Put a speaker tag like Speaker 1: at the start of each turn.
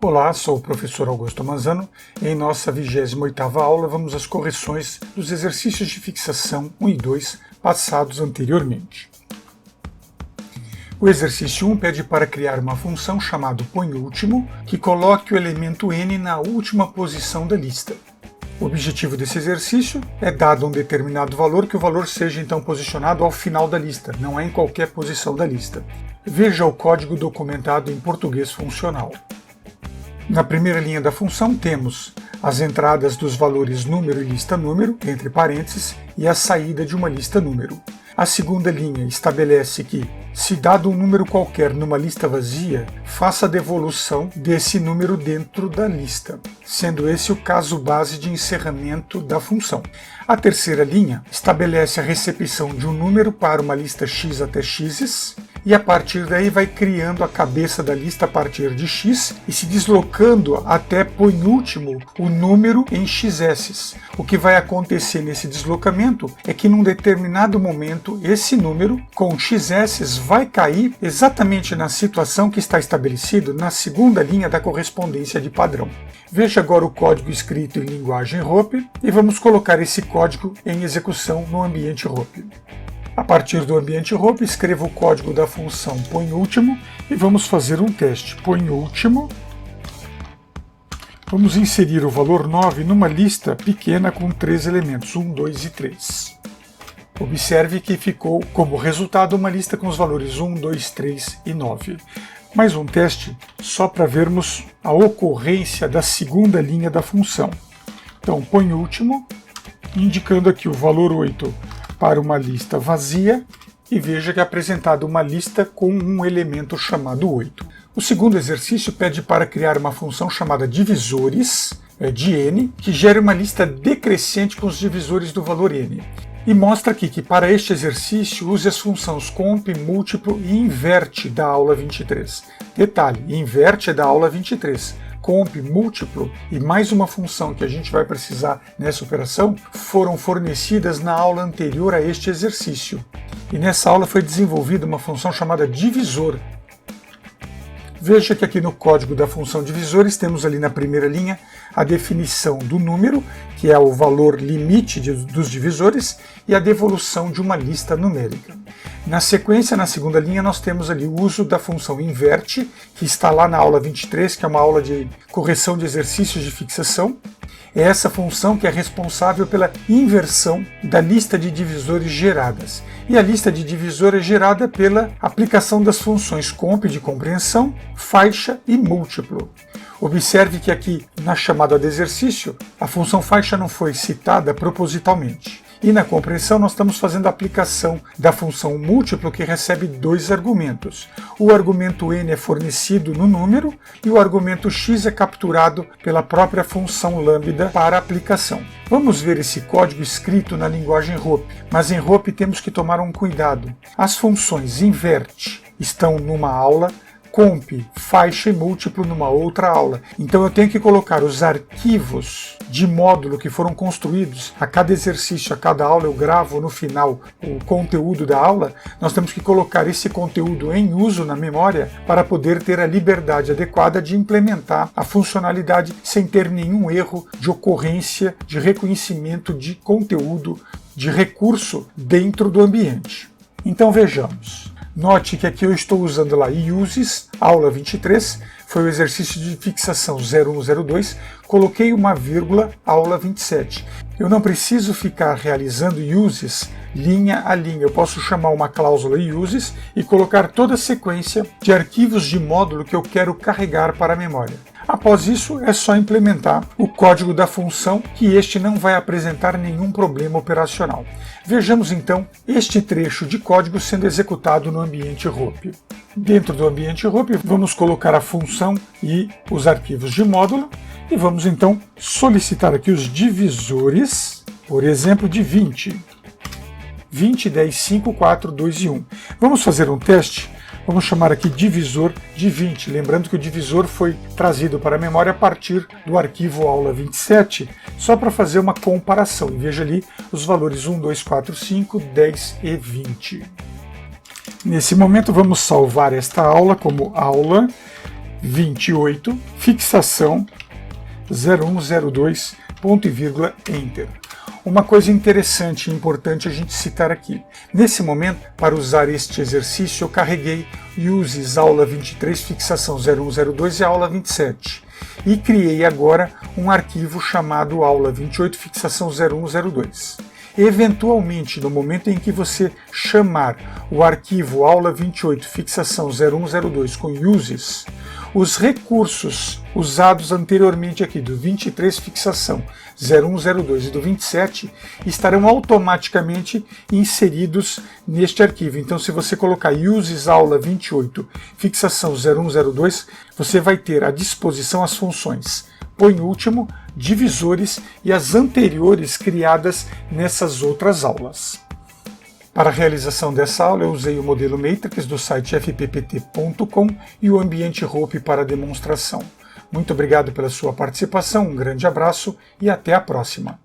Speaker 1: Olá, sou o professor Augusto Manzano e em nossa 28ª aula vamos às correções dos exercícios de fixação 1 e 2 passados anteriormente. O exercício 1 pede para criar uma função chamada põeúltimo que coloque o elemento n na última posição da lista. O objetivo desse exercício é, dado um determinado valor, que o valor seja então posicionado ao final da lista, não é em qualquer posição da lista. Veja o código documentado em português funcional. Na primeira linha da função temos as entradas dos valores número e lista número, entre parênteses, e a saída de uma lista número. A segunda linha estabelece que, se dado um número qualquer numa lista vazia, faça a devolução desse número dentro da lista, sendo esse o caso base de encerramento da função. A terceira linha estabelece a recepção de um número para uma lista x até x, e a partir daí vai criando a cabeça da lista a partir de x e se deslocando até penúltimo o número em xs. O que vai acontecer nesse deslocamento é que num determinado momento esse número com xs vai cair exatamente na situação que está estabelecido na segunda linha da correspondência de padrão. Veja agora o código escrito em linguagem ROP e vamos colocar esse código em execução no ambiente ROP. A partir do ambiente ROP, escreva o código da função põeúltimo e vamos fazer um teste. Põeúltimo. Vamos inserir o valor 9 numa lista pequena com 3 elementos, 1, 2 e 3. Observe que ficou como resultado uma lista com os valores 1, 2, 3 e 9. Mais um teste, só para vermos a ocorrência da segunda linha da função. Então, põeúltimo, indicando aqui o valor 8 para uma lista vazia, e veja que é apresentada uma lista com um elemento chamado 8. O segundo exercício pede para criar uma função chamada divisores, de n, que gere uma lista decrescente com os divisores do valor n. E mostra aqui que para este exercício use as funções comp, múltiplo e inverte da aula 23. Detalhe, inverte é da aula 23. Comp, múltiplo e mais uma função que a gente vai precisar nessa operação foram fornecidas na aula anterior a este exercício. E nessa aula foi desenvolvida uma função chamada divisor. Veja que aqui no código da função divisores temos ali na primeira linha a definição do número, que é o valor limite dos divisores, e a devolução de uma lista numérica. Na sequência, na segunda linha, nós temos ali o uso da função inverte, que está lá na aula 23, que é uma aula de correção de exercícios de fixação. É essa função que é responsável pela inversão da lista de divisores geradas. E a lista de divisor é gerada pela aplicação das funções comp de compreensão, faixa e múltiplo. Observe que aqui na chamada de exercício, a função faixa não foi citada propositalmente. E na compreensão nós estamos fazendo a aplicação da função múltiplo, que recebe dois argumentos. O argumento n é fornecido no número e o argumento x é capturado pela própria função lambda para a aplicação. Vamos ver esse código escrito na linguagem ROP, mas em ROP temos que tomar um cuidado. As funções inverte estão numa aula, comp, faixa e múltiplo numa outra aula. Então eu tenho que colocar os arquivos de módulo que foram construídos a cada exercício, a cada aula eu gravo no final o conteúdo da aula. Nós temos que colocar esse conteúdo em uso na memória para poder ter a liberdade adequada de implementar a funcionalidade sem ter nenhum erro de ocorrência, de reconhecimento de conteúdo, de recurso dentro do ambiente. Então vejamos. Note que aqui eu estou usando lá uses, aula 23, foi o exercício de fixação 0102, coloquei uma vírgula, aula 27. Eu não preciso ficar realizando uses linha a linha, eu posso chamar uma cláusula uses e colocar toda a sequência de arquivos de módulo que eu quero carregar para a memória. Após isso, é só implementar o código da função, que este não vai apresentar nenhum problema operacional. Vejamos então este trecho de código sendo executado no ambiente ROP. Dentro do ambiente ROP, vamos colocar a função e os arquivos de módulo, e vamos então solicitar aqui os divisores, por exemplo, de 20. 20, 10, 5, 4, 2 e 1. Vamos fazer um teste? Vamos chamar aqui divisor de 20, lembrando que o divisor foi trazido para a memória a partir do arquivo aula 27, só para fazer uma comparação. E veja ali os valores 1, 2, 4, 5, 10 e 20. Nesse momento vamos salvar esta aula como aula 28, fixação 0102, ponto e vírgula, Enter. Uma coisa interessante e importante a gente citar aqui. Nesse momento, para usar este exercício, eu carreguei uses aula 23, fixação 0102 e aula 27. E criei agora um arquivo chamado aula 28, fixação 0102. Eventualmente, no momento em que você chamar o arquivo aula 28, fixação 0102 com uses, os recursos usados anteriormente aqui do 23, fixação 0102 e do 27 estarão automaticamente inseridos neste arquivo. Então, se você colocar uses aula 28, fixação 0102, você vai ter à disposição as funções põe último, divisores e as anteriores criadas nessas outras aulas. Para a realização dessa aula, eu usei o modelo Matrix do site fppt.com e o ambiente Hope para demonstração. Muito obrigado pela sua participação, um grande abraço e até a próxima!